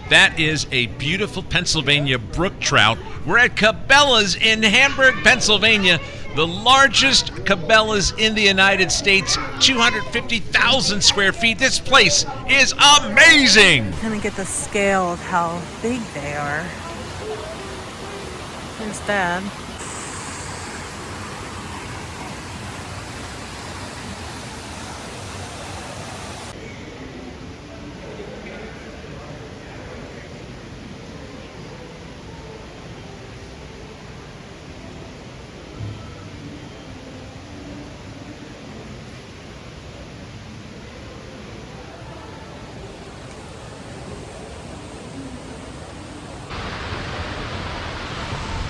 That is a beautiful Pennsylvania brook trout. We're at CABLELA'S in Hamburg, Pennsylvania, the largest CABLELA'S in the United States, 250,000 square feet. This place is amazing. Let me get the scale of how big they are. Here's Dad.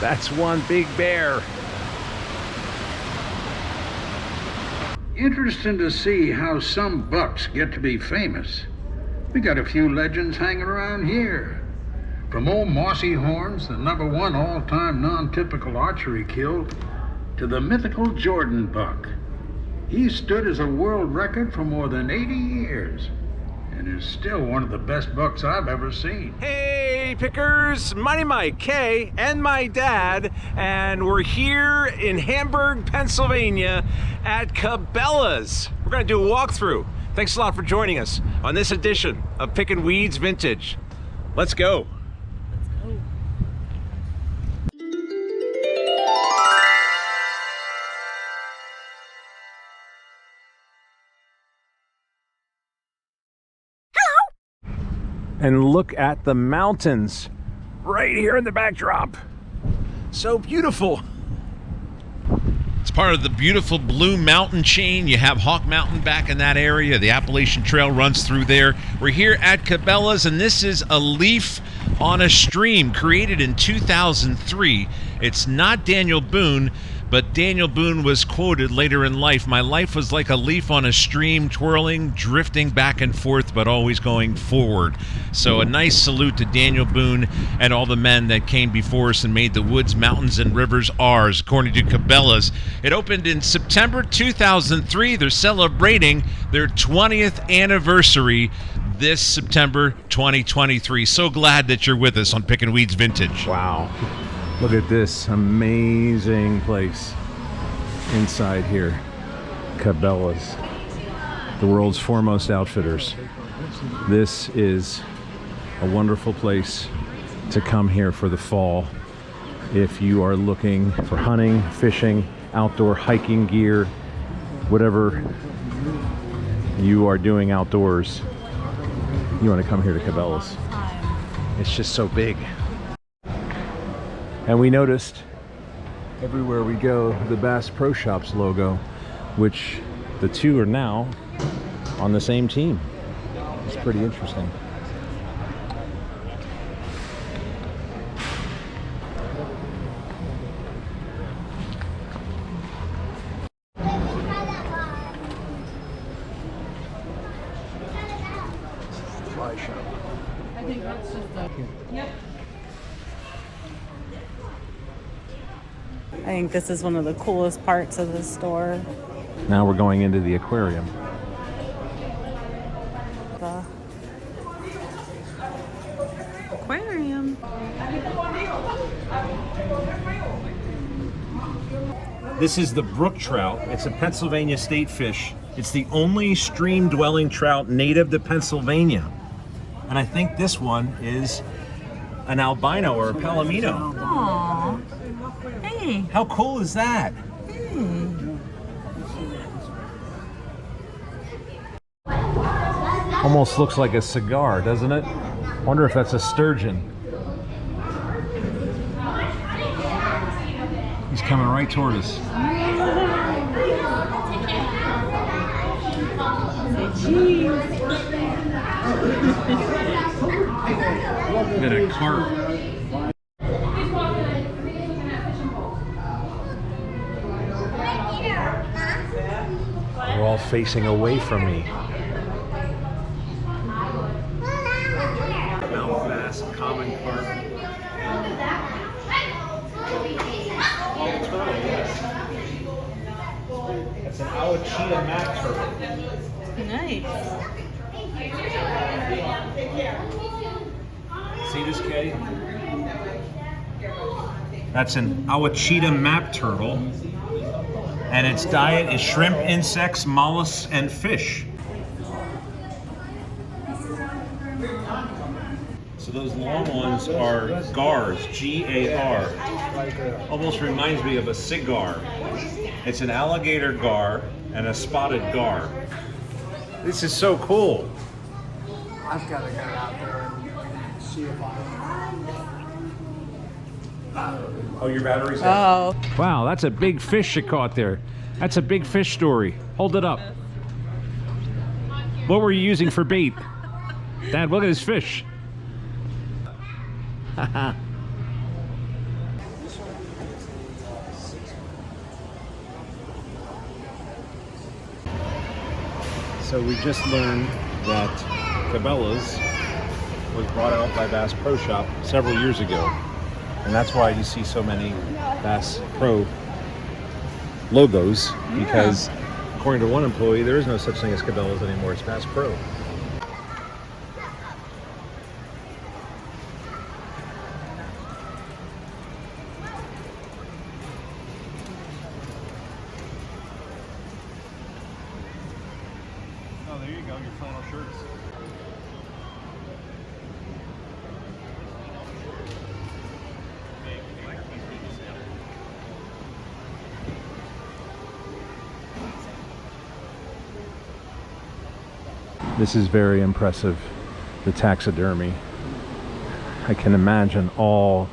That's one big bear. Interesting to see how some bucks get to be famous. We got a few legends hanging around here. From old Mossy Horns, the #1 all-time non-typical archery kill, to the mythical Jordan buck. He stood as a world record for more than 80 years and is still one of the best bucks I've ever seen. Hey pickers, my name is Kay and my dad, and we're here in Hamburg, Pennsylvania at CABLELA'S. We're gonna do a walkthrough. Thanks a lot for joining us on this edition of Pickin' Weeds Vintage. Let's go. And look at the mountains right here in the backdrop. So beautiful. It's part of the beautiful Blue Mountain chain. You have Hawk Mountain back in that area. The Appalachian Trail runs through there. We're here at CABLELA'S, and this is a leaf on a stream created in 2003. It's not Daniel Boone, but Daniel Boone was quoted later in life, "My life was like a leaf on a stream, twirling, drifting back and forth, but always going forward." So a nice salute to Daniel Boone and all the men that came before us and made the woods, mountains, and rivers ours, according to CABLELA'S. It opened in September 2003. They're celebrating their 20th anniversary this September 2023. So glad that you're with us on Pickin' Weeds Vintage. Wow. Look at this amazing place inside here. CABLELA'S, the world's foremost outfitters. This is a wonderful place to come here for the fall if you are looking for hunting, fishing, outdoor hiking gear, whatever you are doing outdoors. You want to come here to CABLELA'S. It's just so big. And we noticed everywhere we go the Bass Pro Shops logo, which the two are now on the same team. It's pretty interesting. Fly shop. I think that's just a... Yep. I think this is one of the coolest parts of the store. Now we're going into the aquarium. The aquarium. This is the brook trout. It's a Pennsylvania state fish. It's the only stream-dwelling trout native to Pennsylvania. And I think this one is an albino or a palomino. Aww. Hey. How cool is that? Almost looks like a cigar, doesn't it? Wonder if that's a sturgeon. He's coming right toward us. Look at a carp. They're all facing away from me. Mount bass, common carp. Turtle, yes. That's an Awachita mac turtle. Nice. See this, Kay? That's an Awachita map turtle. And its diet is shrimp, insects, mollusks, and fish. So those long ones are gars, G-A-R. Almost reminds me of a cigar. It's an alligator gar and a spotted gar. This is so cool. I've got to get out there and see if Oh, your battery's out. Oh. Wow, that's a big fish you caught there. That's a big fish story. Hold it up. What were you using for bait? Dad, look at this fish. So we just learned that Cabela's was brought out by Bass Pro Shop several years ago. And that's why you see so many Bass Pro logos, because according to one employee, there is no such thing as Cabela's anymore. It's Bass Pro. Oh, there you go, your flannel shirts. This is very impressive, the taxidermy. I can imagine all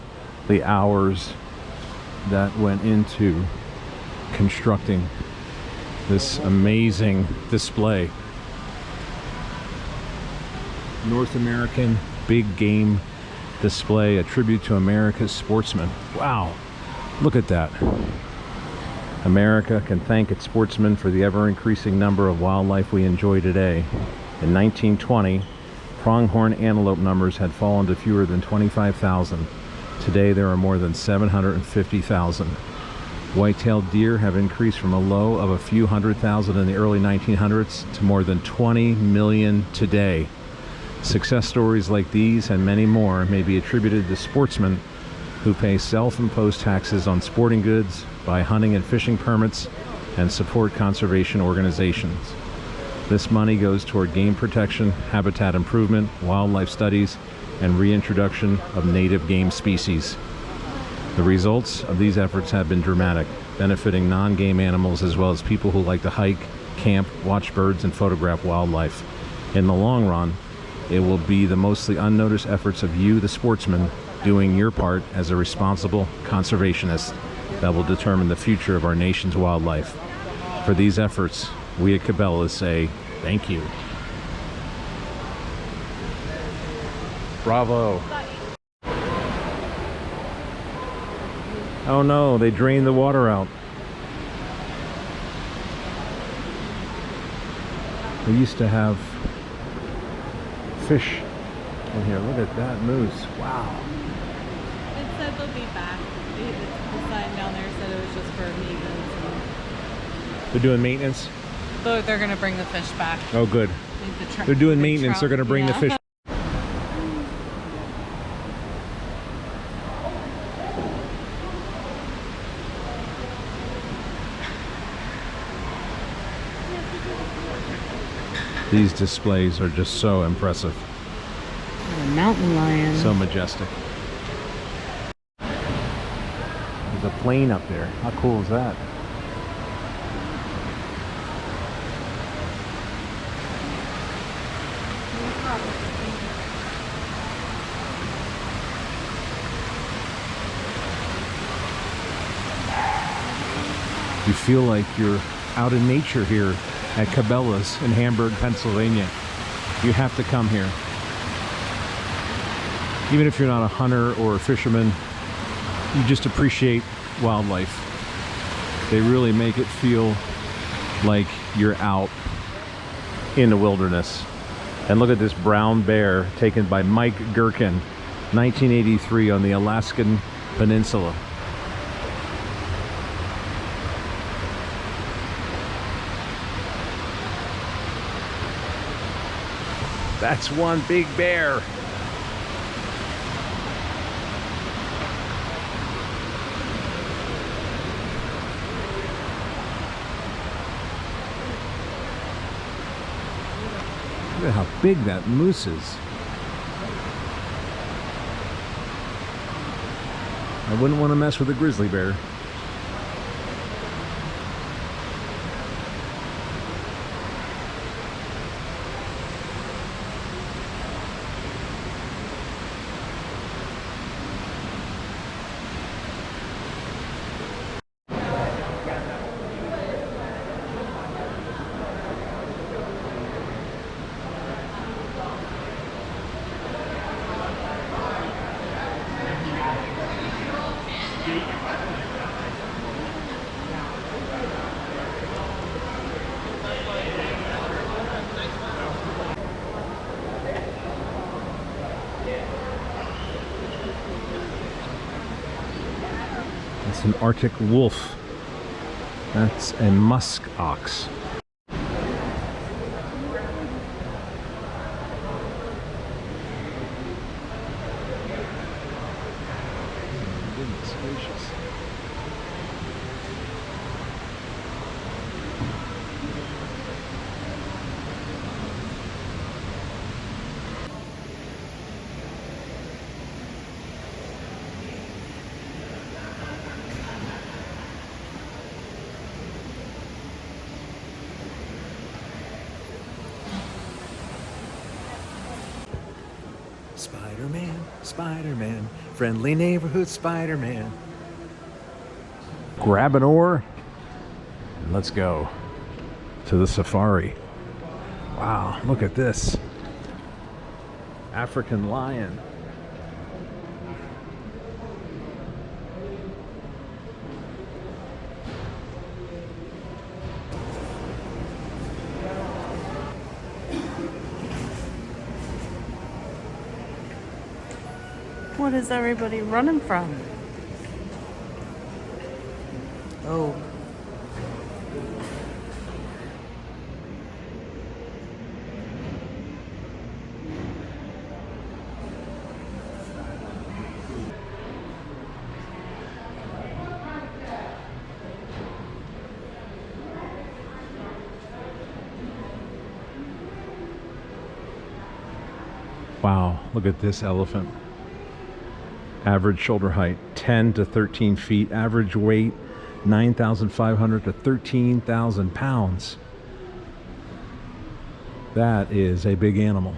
the hours that went into constructing this amazing display. North American big game display, a tribute to America's sportsmen. Wow, look at that. America can thank its sportsmen for the ever-increasing number of wildlife we enjoy today. In 1920, pronghorn antelope numbers had fallen to fewer than 25,000. Today there are more than 750,000. White-tailed deer have increased from a low of a few 100,000 in the early 1900s to more than 20 million today. Success stories like these and many more may be attributed to sportsmen who pay self-imposed taxes on sporting goods, buy hunting and fishing permits, and support conservation organizations. This money goes toward game protection, habitat improvement, wildlife studies, and reintroduction of native game species. The results of these efforts have been dramatic, benefiting non-game animals as well as people who like to hike, camp, watch birds, and photograph wildlife. In the long run, it will be the mostly unnoticed efforts of you, the sportsman, doing your part as a responsible conservationist that will determine the future of our nation's wildlife. For these efforts, we at Cabela's say thank you. Bravo. Oh no, they drained the water out. We used to have fish in here. Look at that moose. Wow. It said they'll be back. The sign down there said it was just for maintenance. They're doing maintenance? So they're going to bring the fish back. Oh, good. They're doing maintenance. They're going to bring the fish. These displays are just so impressive. A mountain lion. So majestic. There's a plane up there. How cool is that? You feel like you're out in nature here at Cabela's in Hamburg, Pennsylvania. You have to come here. Even if you're not a hunter or a fisherman, you just appreciate wildlife. They really make it feel like you're out in the wilderness. And look at this brown bear taken by Mike Gherkin, 1983 on the Alaskan Peninsula. That's one big bear. at how big that moose is. I wouldn't want to mess with a grizzly bear. It's an Arctic wolf. That's a musk ox. Goodness gracious. Spider-Man, Spider-Man, friendly neighborhood Spider-Man. Grab an oar and let's go to the safari. Wow, look at this. African lion. What is everybody running from? Oh. Wow, look at this elephant. Average shoulder height 10 to 13 feet, average weight 9,500 to 13,000 pounds. That is a big animal.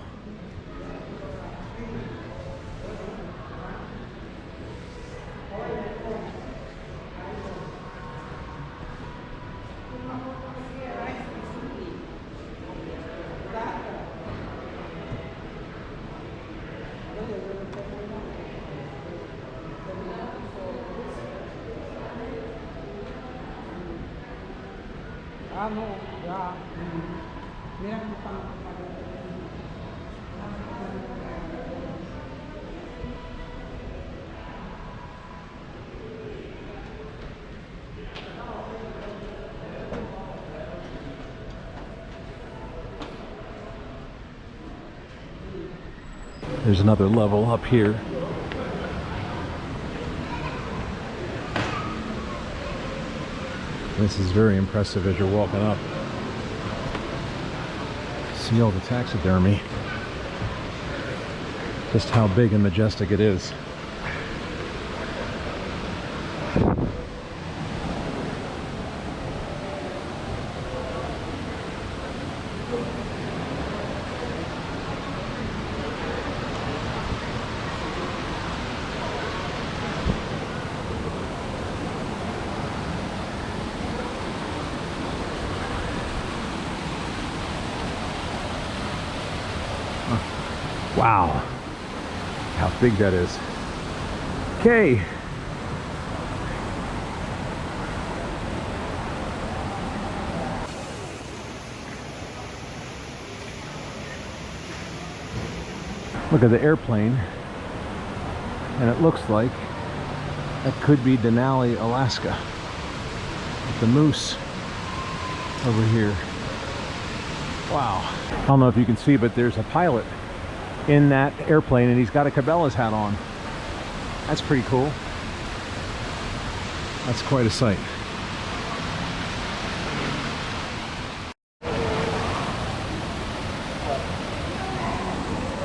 There's another level up here. This is very impressive as you're walking up. See all the taxidermy. Just how big and majestic it is. Wow, how big that is. Okay. Look at the airplane, and it looks like that could be Denali, Alaska. With the moose over here. Wow. I don't know if you can see, but there's a pilot in that airplane and he's got a CABLELA'S hat on. That's pretty cool. That's quite a sight.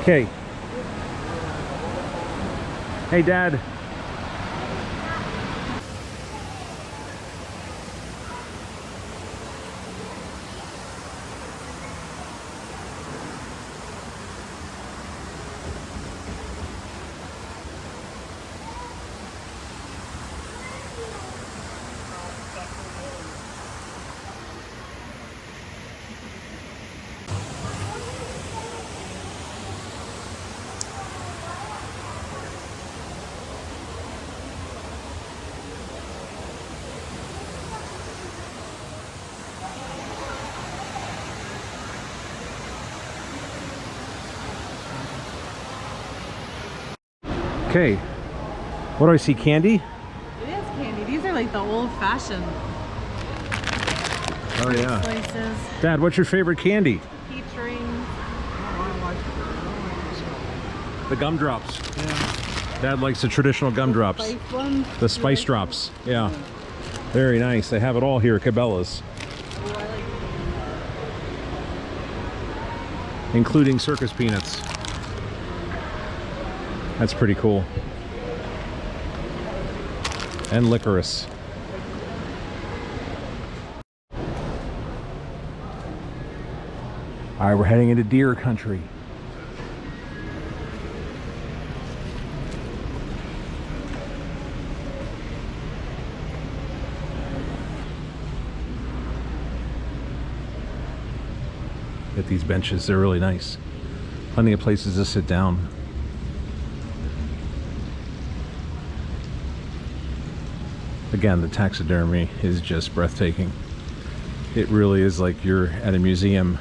Okay. Hey, Dad. Okay, what do I see? Candy? It is candy. These are like the old-fashioned Oh yeah. slices. Dad, what's your favorite candy? Peach rings. The gumdrops. Yeah. Dad likes the traditional gumdrops. Spice ones. The spice drops. Yeah. Very nice. They have it all here at Cabela's. Oh, I like Including circus peanuts. That's pretty cool. And licorice. All right, we're heading into deer country. At these benches, they're really nice. Plenty of places to sit down. Again, the taxidermy is just breathtaking. It really is like you're at a museum.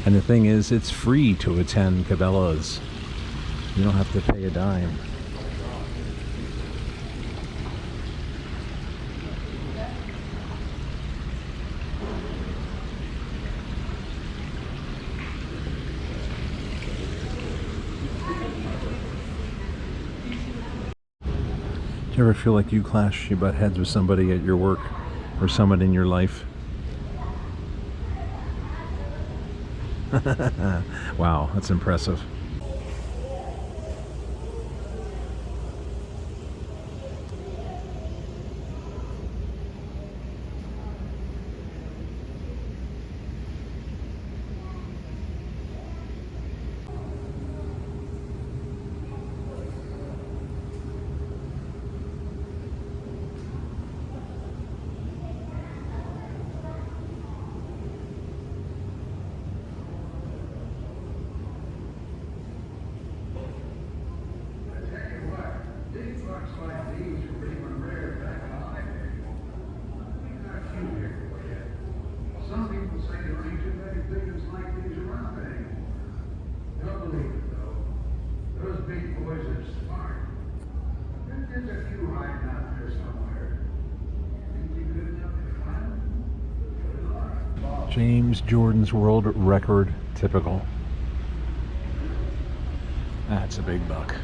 And the thing is, it's free to attend Cabela's. You don't have to pay a dime. Do you ever feel like you clash, you butt heads with somebody at your work or someone in your life? Wow, that's impressive. Some people say there ain't too many pigeons like these around anymore. Don't believe it though. Those big boys are smart. There's a few hiding out there somewhere. Think you good enough to find them? James Jordan's world record typical. That's a big buck.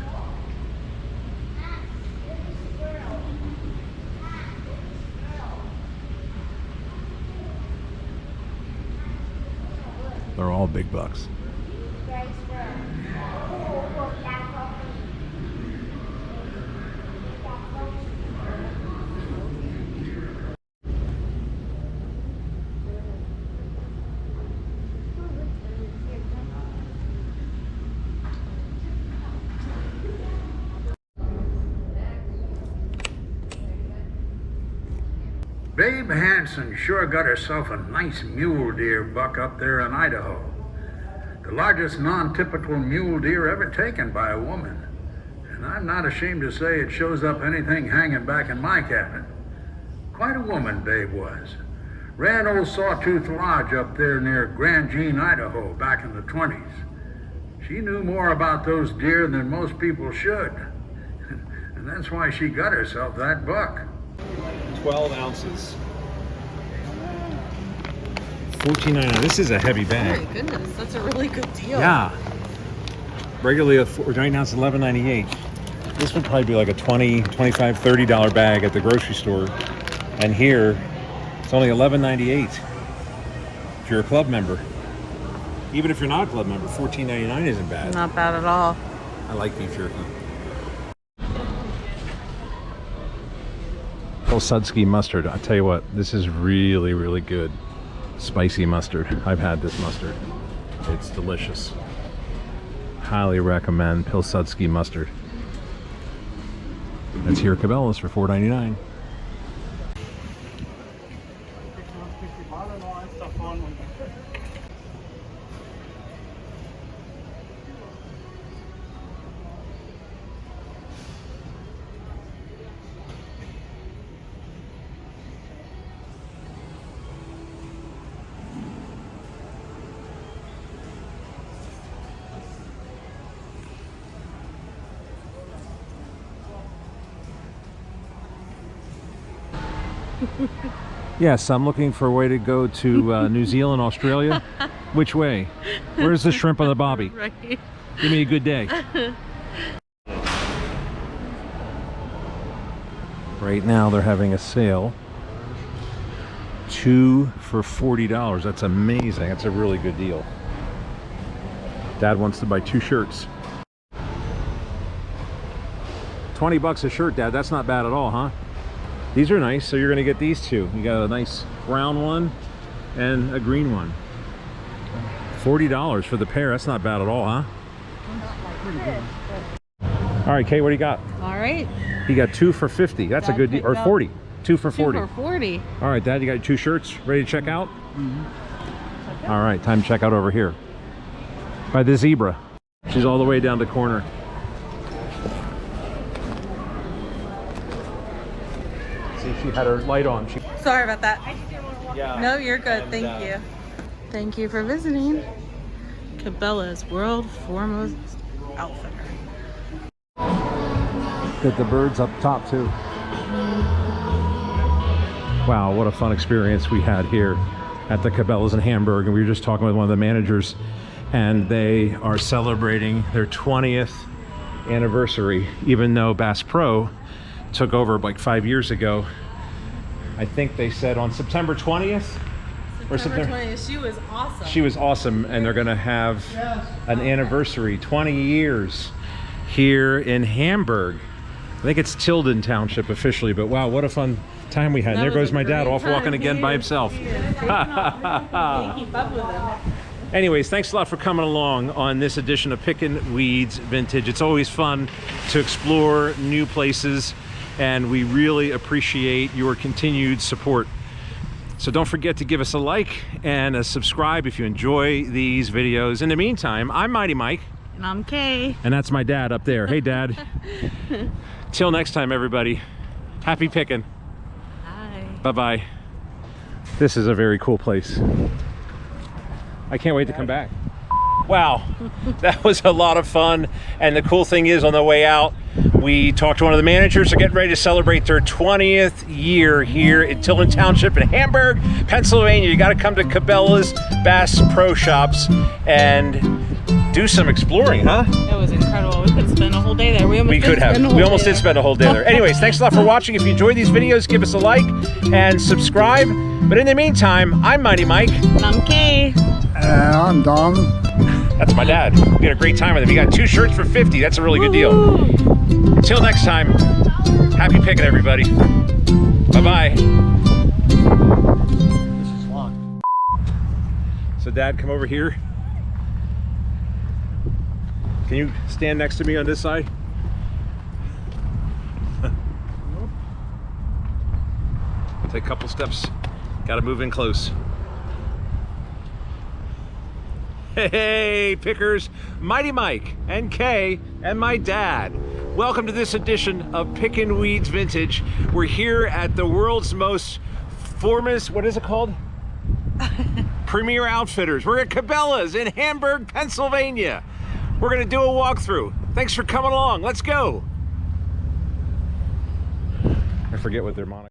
They're all big bucks. Babe Hanson sure got herself a nice mule deer buck up there in Idaho. The largest non-typical mule deer ever taken by a woman. And I'm not ashamed to say it shows up anything hanging back in my cabinet. Quite a woman, Babe was. Ran old Sawtooth Lodge up there near Grand Jean, Idaho, back in the 20s. She knew more about those deer than most people should. And that's why she got herself that buck. 12 ounces. $14.99. This is a heavy Oh bag. my goodness, that's a really good deal. Yeah. Regularly, right now it's $11.98. This would probably be like a $20, $25, $30 bag at the grocery store. And here, It's only $11.98 if you're a club member. Even if you're not a club member, $14.99 isn't bad. Not bad at all. I like beef jerky. Pilsudski mustard. I tell you what, this is really, really good. Spicy mustard. I've had this mustard. It's delicious. Highly recommend Pilsudski mustard. That's here at Cabela's for $4.99. Yes, I'm looking for a way to go to New Zealand, Australia. Which way? Where's the shrimp on the bobby? Right. Give me a good day. Right now they're having a sale. 2 for $40. That's amazing. That's a really good deal. Dad wants to buy 2 shirts. 20 bucks a shirt, Dad. That's not bad at all, huh? These are nice, so you're gonna get these 2. You got a nice brown one and a green one. $40 for the pair. That's not bad at all, huh? All right, Kay, what do you got? All right. He got 2 for 50. That's a good deal. Or 40. 2 for 40. 2 for 40. All right, Dad, you got 2 shirts ready to check out? All right, time to check out over here. By the zebra. She's all the way down the corner. See, she had her light on. Sorry about that. Yeah. No, you're good. And, Thank you. Thank you for visiting Cabela's, world foremost outfitter. Got the birds up top too. Wow, what a fun experience we had here at the Cabela's in Hamburg. And we were just talking with one of the managers, and they are celebrating their 20th anniversary, even though Bass Pro took over like 5 years ago. I think they said on September 20th. September 20th. She was awesome. She was awesome, and they're gonna have an anniversary, 20 years here in Hamburg. I think it's Tilden Township officially, but wow, what a fun time we had. And there goes my dad off walking again by himself. Keep up with him. Anyways, thanks a lot for coming along on this edition of Pickin' Weeds Vintage. It's always fun to explore new places, and we really appreciate your continued support. So don't forget to give us a like and a subscribe if you enjoy these videos. In the meantime, I'm Mighty Mike. And I'm Kay. And that's my dad up there. Hey, Dad. Till next time, everybody. Happy picking. Bye. Bye-bye. This is a very cool place. I can't wait to come back. Wow, that was a lot of fun. And the cool thing is, on the way out, we talked to one of the managers. They're getting ready to celebrate their 20th year here in Tilden Township in Hamburg, Pennsylvania. You got to come to Cabela's Bass Pro Shops and do some exploring, huh? It was incredible. We could spend a whole day there. We almost did spend a whole day there. Anyways, thanks a lot for watching. If you enjoyed these videos, give us a like and subscribe. But in the meantime, I'm Mighty Mike. And I'm Kay. I'm Don. That's my dad. We had a great time with him. He got 2 shirts for 50. That's a really good deal. Until next time, happy picking, everybody. Bye-bye. This is fun. So, Dad, come over here. Can you stand next to me on this side? Take a couple steps. Got to move in close. Hey, pickers, Mighty Mike and Kay and my dad. Welcome to this edition of Pickin' Weeds Vintage. We're here at the world's most foremost, what is it called? Premier Outfitters. We're at Cabela's in Hamburg, Pennsylvania. We're gonna do a walkthrough. Thanks for coming along. Let's go. I forget what their moniker.